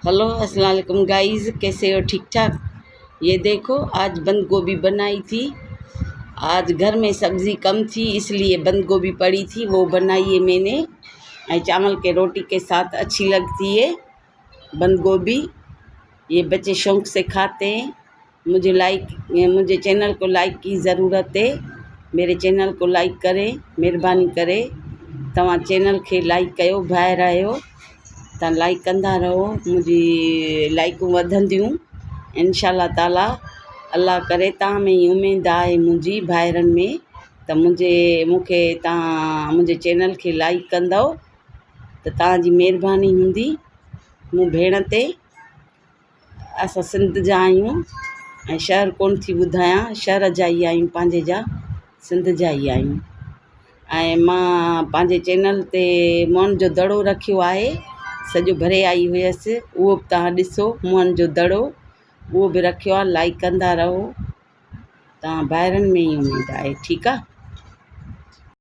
Hello अस्सलाम वालेकुम guys, कैसे हो? ठीक ठाक। ये देखो, आज बंद गोभी बनाई थी। आज घर में सब्ज़ी कम थी इसलिए बंद गोभी पड़ी थी, वो बनाई है मैंने। चावल के रोटी के साथ अच्छी लगती है बंद गोभी। ये बच्चे शौक़ से खाते हैं। मुझे चैनल को लाइक की ज़रूरत है। मेरे चैनल को लाइक करें, महिरबानी करे। तव्हां चैनल खे लाइक कयो, ॿाहिरि आहियो तव्हां लाइक कंदा रहो, मुंहिंजी लाइकूं वधंदियूं इंशाअल्लाह ताला। अल्लाह करे तव्हां में ई उमेद आहे मुंहिंजी भाइरनि में त मूंखे तव्हां मुंहिंजे चैनल खे लाइक कंदव त तव्हांजी महिरबानी हूंदी मूं भेण ते। असां सिंध जा आहियूं ऐं शहर कोन थी ॿुधायां, शहर जा ई आहियूं, पंहिंजे जा सिंध जा ई आहियूं। ऐं मां पंहिंजे चैनल ते मोहन जो दड़ो रखियो आहे, सॼो भरे आई हुयसि, उहो बि तव्हां ॾिसो। मोहन जो दड़ो उहो बि रखियो आहे, लाइक कंदा रहो। तव्हां भाइरनि में ई उमेद आहे, ठीकु आहे।